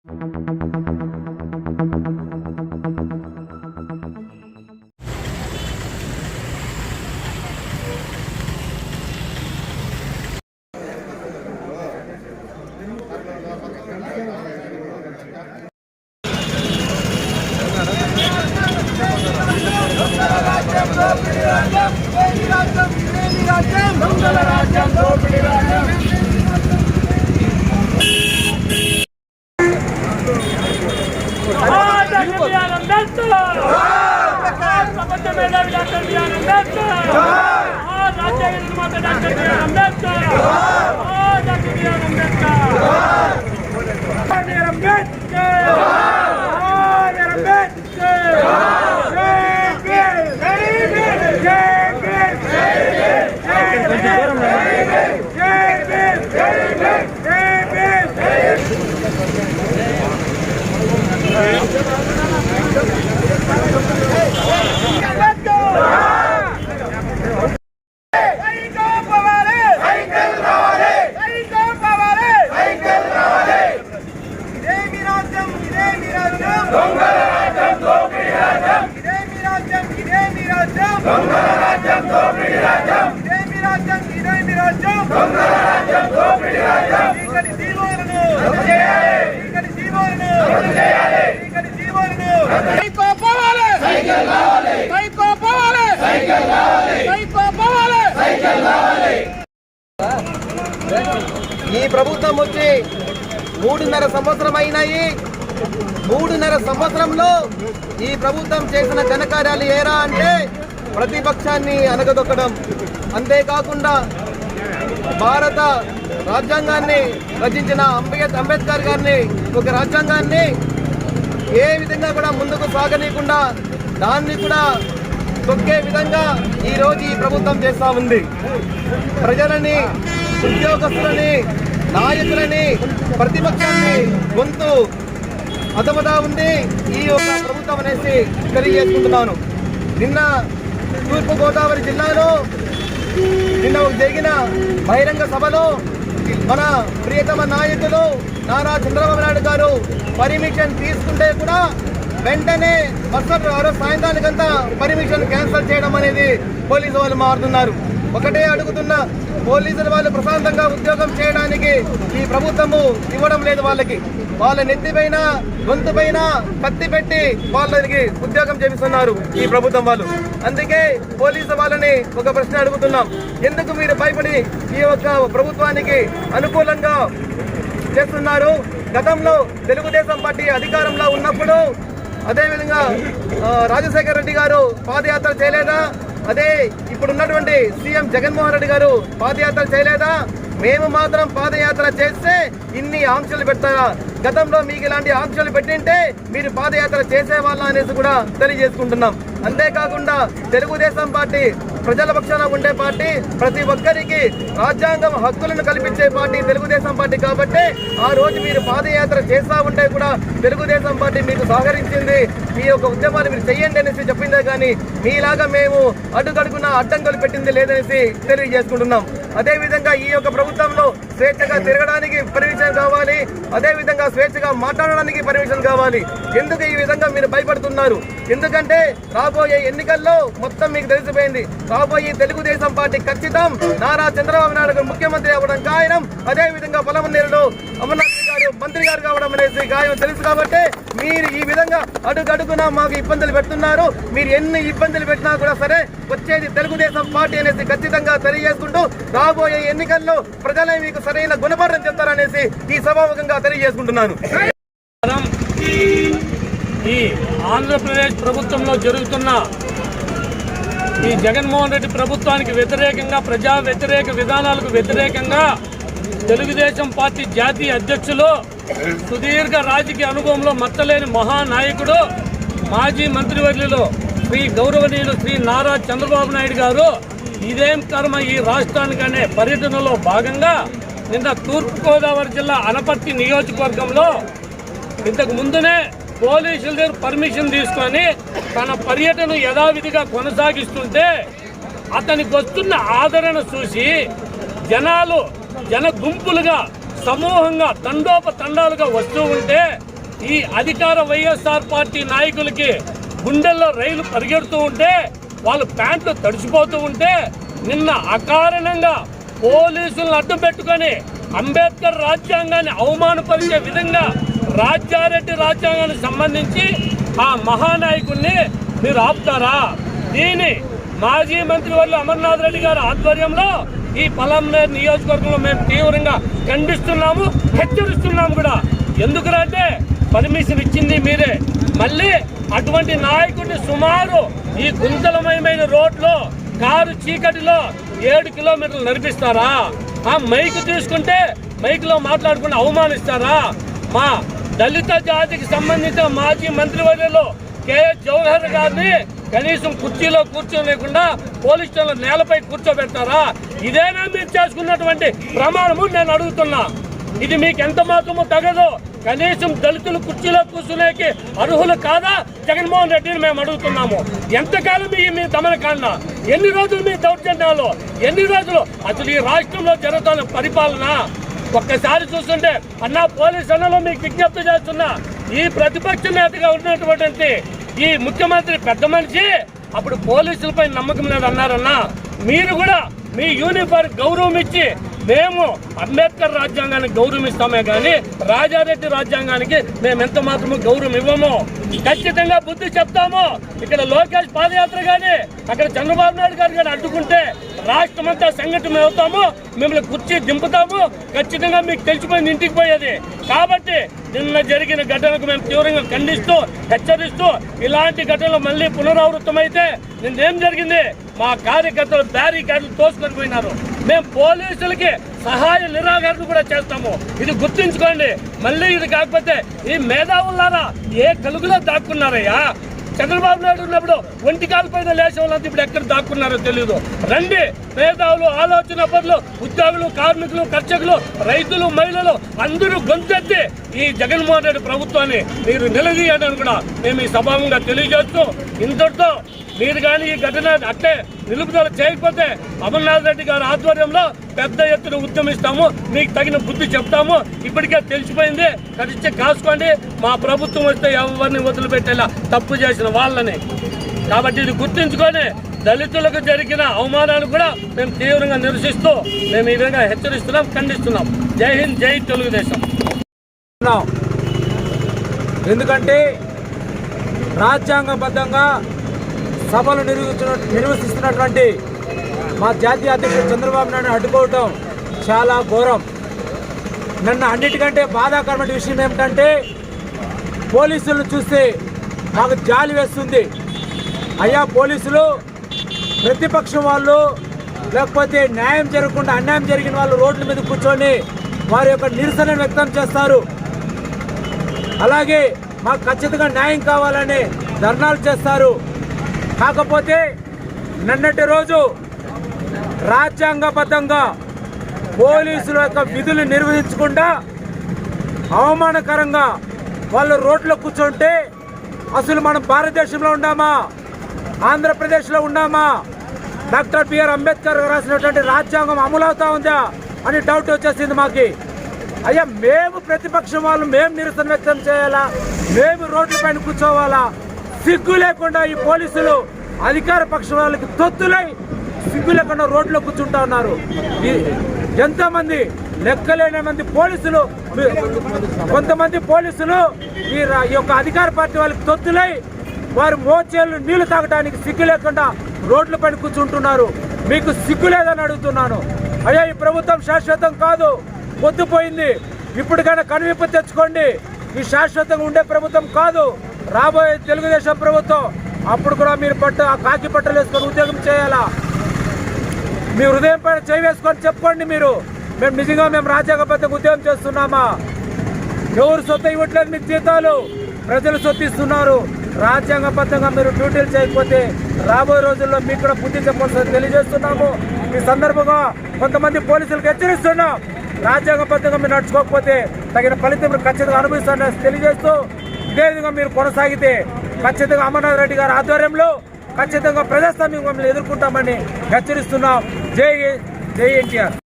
ఈ ప్రభుత్వం వచ్చి 3.5 సంవత్సరం అయినాయి. 3.5 సంవత్సరంలో ఈ ప్రభుత్వం చేసిన ఘనకార్యాలు ఏరా అంటే ప్రతిపక్షాన్ని అనగదొక్కడం, అంతేకాకుండా భారత రాజ్యాంగాన్ని రచించిన అంబేద్కర్ గారిని ఒక రాజ్యాంగాన్ని ఏ విధంగా కూడా ముందుకు సాగనీయకుండా దాన్ని కూడా తొక్కే విధంగా ఈరోజు ఈ ప్రభుత్వం చేస్తూ ఉంది. ప్రజలని, ఉద్యోగస్తులని, నాయకులని, ప్రతిపక్షాన్ని గొంతు అదమదా ఉంది ఈ యొక్క ప్రభుత్వం అనేసి తెలియజేసుకుంటున్నాను. నిన్న తూర్పుగోదావరి జిల్లాలో జరిగిన బహిరంగ సభలో మన ప్రియతమ నాయకులు నారా చంద్రబాబు నాయుడు గారు పర్మిషన్ తీసుకుంటే కూడా వెంటనే సాయంత్రానికంతా పర్మిషన్ క్యాన్సిల్ చేయడం అనేది పోలీసు వాళ్ళు మారుతున్నారు. ఒకటే అడుగుతున్నా, పోలీసులు వాళ్ళు ప్రశాంతంగా ఉద్యోగం చేయడానికి ఈ ప్రభుత్వము ఇవ్వడం లేదు. వాళ్ళ నెత్తిపైన గొంతుపైన కత్తి పెట్టి వాళ్ళకి ఉద్యోగం చేపిస్తున్నారు ఈ ప్రభుత్వం వాళ్ళు. అందుకే పోలీసు వాళ్ళని ఒక ప్రశ్న అడుగుతున్నాం, ఎందుకు మీరు భయపడి ఈ యొక్క ప్రభుత్వానికి అనుకూలంగా చేస్తున్నారు? గతంలో తెలుగుదేశం పార్టీ అధికారంలో ఉన్నప్పుడు అదేవిధంగా రాజశేఖర రెడ్డి గారు పాదయాత్ర చేయలేదా? అదే ఇప్పుడున్నటువంటి సీఎం జగన్మోహన్ రెడ్డి గారు పాదయాత్ర చేయలేదా? మేము మాత్రం పాదయాత్ర చేస్తే ఇన్ని ఆంక్షలు పెడతారా? గతంలో మీకు ఇలాంటి ఆంక్షలు పెట్టింటే మీరు పాదయాత్ర చేసేవాళ్ళ అనేసి కూడా తెలియజేసుకుంటున్నాం. అంతేకాకుండా తెలుగుదేశం పార్టీ ప్రజల పక్షాన ఉండే పార్టీ, ప్రతి ఒక్కరికి రాజ్యాంగం హక్కులను కల్పించే పార్టీ తెలుగుదేశం పార్టీ. కాబట్టి ఆ రోజు మీరు పాదయాత్ర చేస్తా ఉంటే కూడా తెలుగుదేశం పార్టీ మీకు సహకరించింది, మీ యొక్క ఉద్యమాలు మీరు చెయ్యండి అనేసి చెప్పిందే కానీ మీలాగా మేము అడుగడుగున అడ్డంకులు పెట్టింది లేదనేసి తెలియజేసుకుంటున్నాం. అదేవిధంగా ఈ యొక్క ప్రభుత్వంలో స్వేచ్ఛగా తిరగడానికి పర్మిషన్ కావాలి, అదేవిధంగా స్వేచ్ఛగా మాట్లాడడానికి పర్మిషన్ కావాలి. ఎందుకు ఈ విధంగా మీరు భయపడుతున్నారు? ఎందుకంటే రాబోయే ఎన్నికల్లో మొత్తం మీకు తెలిసిపోయింది. రాబోయే తెలుగుదేశం పార్టీ ఖచ్చితం, నారా చంద్రబాబు నాయుడు ముఖ్యమంత్రి అవ్వడం ఖాయం, అదేవిధంగా పొలమనేరులో అమర్నాథ్ గారు మంత్రి గారు కావడం అనేసి ఖాయం తెలుసు. కాబట్టి మీరు ఈ విధంగా అడుగడుగునా మాకు ఇబ్బందులు పెడుతున్నారు. మీరు ఎన్ని ఇబ్బందులు పెట్టినా కూడా సరే వచ్చేది తెలుగుదేశం పార్టీ అనేసి ఖచ్చితంగా తెలియజేసుకుంటూ రాబోయే ఎన్నికల్లో ప్రజలే మీకు సరైన గుణపాఠం చెప్తారనేసి ఈ సభాముఖంగా తెలియజేసుకుంటున్నాను. ఈ ఆంధ్రప్రదేశ్ ప్రభుత్వంలో జరుగుతున్న ఈ జగన్మోహన్ రెడ్డి ప్రభుత్వానికి వ్యతిరేకంగా, ప్రజా వ్యతిరేక విధానాలకు వ్యతిరేకంగా తెలుగుదేశం పార్టీ జాతీయ అధ్యక్షులు, సుదీర్ఘ రాజకీయ అనుభవంలో మచ్చలేని మహానాయకుడు, మాజీ మంత్రివర్యులు శ్రీ గౌరవనీయులు శ్రీ నారా చంద్రబాబు నాయుడు గారు ఇదేం కర్మ ఈ రాష్ట్రానికి అనే పర్యటనలో భాగంగా నిన్న తూర్పుగోదావరి జిల్లా అనపర్తి నియోజకవర్గంలో ఇంతకు ముందునే పోలీసుల దగ్గర పర్మిషన్ తీసుకొని తన పర్యటన యథావిధిగా కొనసాగిస్తుంటే అతనికి వస్తున్న ఆదరణ చూసి జన గుంపులుగా సమూహంగా తండోపతండాలుగా వస్తూ ఉంటే ఈ అధికార వైఎస్ఆర్ పార్టీ నాయకులకి గుండెల్లో రైలు పరిగెడుతూ ఉంటే, వాళ్ళు ప్యాంట్లు తడిసిపోతూ ఉంటే, నిన్న అకారణంగా పోలీసులను అడ్డు పెట్టుకొని అంబేద్కర్ రాజ్యాంగాన్ని అవమానపరిచే విధంగా రాజారెడ్డి రాజ్యాంగానికి సంబంధించి ఆ మహానాయకుడిని మీరు ఆపుతారా? దీని మాజీ మంత్రివర్యులు అమర్నాథ్ రెడ్డి గారి ఆధ్వర్యంలో ఈ పలంనేరు నియోజకవర్గంలో మేము తీవ్రంగా ఖండిస్తున్నాము, హెచ్చరిస్తున్నాము కూడా. ఎందుకంటే పర్మిషన్ ఇచ్చింది మీరే. మళ్ళీ అటువంటి నాయకుడిని సుమారు ఈ గుంతలమయమైన రోడ్లో కారు చీకటిలో 7 కిలోమీటర్లు నడిపిస్తారా? ఆ మైక్ తీసుకుంటే మైక్లో మాట్లాడుకుని అవమానిస్తారా? మా దళిత జాతికి సంబంధించిన మాజీ మంత్రివర్యులు కేఎస్ జవహర్ గారిని కనీసం కుర్చీలో కూర్చోలేకుండా పోలీస్ స్టేషన్ నేలపై కూర్చోబెడతారా? ఇదేనా మీరు చేసుకున్నటువంటి ప్రమాణము? నేను అడుగుతున్నా. ఇది మీకు ఎంత మాత్రమో తగదు. కనీసం దళితులు కుర్చీలో కూర్చునేకి అర్హులు కాదా జగన్మోహన్ రెడ్డిని మేము అడుగుతున్నాము. ఎంతకాలం మీ దమనకాండ? ఎన్ని రోజులు మీ దౌర్జన్యాలు? ఎన్ని రోజులు? అసలు ఈ రాష్ట్రంలో జరుగుతున్న పరిపాలన ఒక్కసారి చూస్తుంటే అన్నా పోలీస్ అన్నలో మీకు విజ్ఞప్తి చేస్తున్నా, ఈ ప్రతిపక్ష నేతగా ఉన్నటువంటి ఈ ముఖ్యమంత్రి పెద్ద మనిషి అప్పుడు పోలీసులపై నమ్మకం లేదన్నారన్నా. మీరు కూడా మీ యూనిఫామ్ గౌరవం ఇచ్చి, మేము అంబేద్కర్ రాజ్యాంగానికి గౌరవం ఇస్తామే కానీ రాజారెడ్డి రాజ్యాంగానికి మేము ఎంత మాత్రము గౌరవం ఇవ్వము. ఖచ్చితంగా బుద్ధి చెప్తాము. ఇక్కడ లోకేష్ పాదయాత్ర కానీ అక్కడ చంద్రబాబు నాయుడు గారు కానీ అడ్డుకుంటే రాష్ట్రమంతా సంఘటన అవుతాము, మిమ్మల్ని కుర్చీ దింపుతాము. ఖచ్చితంగా మీకు తెలిసిపోయింది ఇంటికి పోయేది. కాబట్టి నిన్న జరిగిన ఘటనకు మేము తీవ్రంగా ఖండిస్తూ, హెచ్చరిస్తూ, ఇలాంటి ఘటనలు మళ్ళీ పునరావృతమైతే నిన్నేం జరిగింది? మా కార్యకర్తలు బ్యారికేడ్లు తోసుకొని పోయినారు. మేము పోలీసులకి సహాయ నిరాకరణ కూడా చేస్తాము. ఇది గుర్తుంచుకోండి. మళ్ళీ ఇది కాకపోతే ఈ మేధావులారా ఏ కలుగులో దాక్కున్నారయ్యా? చంద్రబాబు నాయుడు ఉన్నప్పుడు ఒంటికాల పైన లేచే వాళ్ళంతా ఇప్పుడు ఎక్కడ దాక్కున్నారో తెలియదు. రండి, మేధావులు, ఆలోచన పనులు, ఉద్యోగులు, కార్మికులు, కర్షకులు, రైతులు, మహిళలు అందరూ గొంతెత్తి ఈ జగన్మోహన్ రెడ్డి ప్రభుత్వాన్ని మీరు నిలదీయని కూడా మేము ఈ సభాముగా తెలియజేస్తూ, ఇంతటితో మీరు కానీ ఈ ఘటన అట్లే నిలుపుదల చేయకపోతే అమర్నాథ్ రెడ్డి గారి ఆధ్వర్యంలో పెద్ద ఎత్తున ఉద్యమిస్తాము, మీకు తగిన బుద్ధి చెప్తాము. ఇప్పటికే తెలిసిపోయింది, కలిసి కాసుకోండి. మా ప్రభుత్వం వస్తే ఎవరిని వదిలిపెట్టేలా తప్పు చేసిన వాళ్ళని. కాబట్టి ఇది గుర్తుంచుకొని దళితులకు జరిగిన అవమానాలు కూడా మేము తీవ్రంగా నిరసిస్తూ మేము ఈ విధంగా హెచ్చరిస్తున్నాం, ఖండిస్తున్నాం. జై హింద్, జై తెలుగుదేశం. ఎందుకంటే రాజ్యాంగబద్ధంగా సభలు నిర్వహిస్తున్నటువంటి మా జాతీయ అధ్యక్షుడు చంద్రబాబు నాయుడు అడ్డుకోవటం చాలా ఘోరం. నన్ను అన్నిటికంటే బాధాకరమైన విషయం ఏమిటంటే పోలీసులను చూస్తే మాకు జాలి వేస్తుంది. అయ్యా పోలీసులు ప్రతిపక్షం వాళ్ళు, లేకపోతే న్యాయం జరగకుండా అన్యాయం జరిగిన వాళ్ళు రోడ్ల మీద కూర్చొని వారి యొక్క నిరసన వ్యక్తం చేస్తారు. అలాగే మాకు ఖచ్చితంగా న్యాయం కావాలని ధర్నాలు చేస్తారు. కాకపోతే నిన్నటి రోజు రాజ్యాంగబద్ధంగా పోలీసుల యొక్క విధులు నిర్వహించకుండా అవమానకరంగా వాళ్ళు రోడ్లో కూర్చుంటే అసలు మనం భారతదేశంలో ఉన్నామా, ఆంధ్రప్రదేశ్లో ఉన్నామా? డాక్టర్ బిఆర్ అంబేద్కర్ రాసినటువంటి రాజ్యాంగం అమలవుతా ఉందా అని డౌట్ వచ్చేసింది మాకు. అయ్యా మేము ప్రతిపక్షం వాళ్ళు మేము నిరసన వ్యక్తం చేయాలా, మేము రోడ్ల పైన కూర్చోవాలా? సిగ్గు లేకుండా ఈ పోలీసులు అధికార పక్షం వాళ్ళకి తొత్తులై సిగ్గు లేకుండా రోడ్లో కూర్చుంటా ఉన్నారు. ఎంతమంది లెక్కలేని మంది పోలీసులు, కొంతమంది పోలీసులు ఈ యొక్క అధికార పార్టీ వాళ్ళకి తొత్తులై వారు మోచేళ్ళు నీళ్లు తాగడానికి సిగ్గు లేకుండా రోడ్ల పైన కూర్చుంటున్నారు. మీకు సిగ్గు లేదని అడుగుతున్నాను. అయ్యా ఈ ప్రభుత్వం శాశ్వతం కాదు, పొద్దుపోయింది. ఇప్పటికైనా కనువిప్పు తెచ్చుకోండి. ఈ శాశ్వతంగా ఉండే ప్రభుత్వం కాదు రాబోయే తెలుగుదేశం ప్రభుత్వం. అప్పుడు కూడా మీరు ఆ కాకి బట్టలు వేసుకొని ఉద్యోగం చేయాలా? మీ హృదయం పైన చేయి వేసుకొని చెప్పుకోండి. మేము నిజంగా మేము రాజ్యాంగబద్ధంగా ఉద్యోగం చేస్తున్నామా? ఎవరు సొత్తు ఇవ్వట్లేదు, మీకు జీతాలు ప్రజలు సొత్తు ఇస్తున్నారు. రాజ్యాంగబద్ధంగా మీరు డ్యూటీలు చేయకపోతే రాబోయే రోజుల్లో మీకు కూడా బుద్ధి చెప్పాల్సింది తెలియజేస్తున్నాము. ఈ సందర్భంగా కొంతమంది పోలీసులకు హెచ్చరిస్తున్నాం, రాజ్యాంగబద్ధంగా మీరు నడుచుకోకపోతే తగిన ఫలితం ఖచ్చితంగా అనుభవిస్తారని తెలియజేస్తూ, ఇదే విధంగా మీరు కొనసాగితే ఖచ్చితంగా అమర్నాథ్ రెడ్డి గారి ఆధ్వర్యంలో ఖచ్చితంగా ప్రజాస్వామ్యం ఎదుర్కొంటామని హెచ్చరిస్తున్నాం. జై ఎన్టీఆర్.